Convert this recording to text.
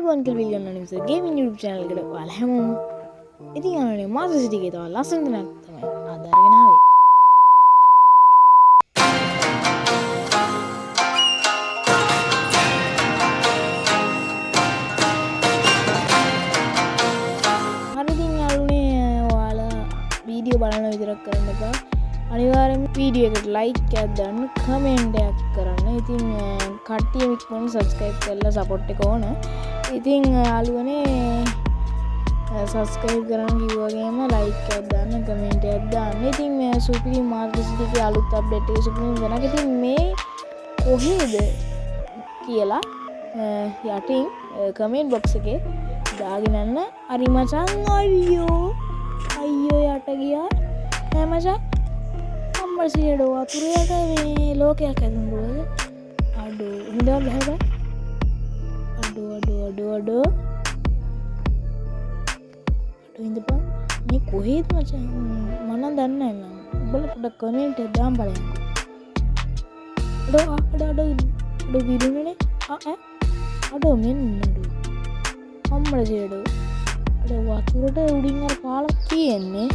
අයිබෝන් කියලා විලියන් අනිමස gaming YouTube channel එකට ඔයාලා හැමෝම ඉතින් අනේ මාස සිටිගේ තව ලස්සන දෙයක් තමයි අද අරගෙන ආවේ. හරි ඉතින් යාළුවනේ ඔයාලා වීඩියෝ බලන විතරක් කරන්න එපා. අනිවාර්යෙන් වීඩියෝ එකට ලයික් එකක් දාන්න, කමෙන්ට් එකක් කරන්න. ඉතින් කට්ටියම ඉක්මනට subscribe කරලා support එක ඕන. ඉතින් යාළුවනේ subscribe කරන්න කිව්වගේම like එකක් දාන්න, comment එකක් දාන්න. ඉතින් මේ සුපිරි මාර්ගසිටිගේ අලුත් update එක සුපිරි වෙනවා. ඉතින් මේ කොහෙද කියලා යටින් comment box එකේ දාගෙන යන්න. හරි මචං අයියෝ යට ගියා. නෑ මචං අම්මසියඩෝ වතුරයට මේ ලෝකයක් ඇතුළේ අඩෝ හොඳට බහලා අඩෝ ඉඳපන් මේ කොහෙද මචං මම දන්නේ නැහැ උඹලා පොඩ්ඩක් කමෙන්ට් එක දාන්න බලන්න අඩෝ විදුනේ අඩෝ මෙන්න අම්මසියඩෝ අඩෝ වතුරට උඩින් අර පාලක් තියෙන්නේ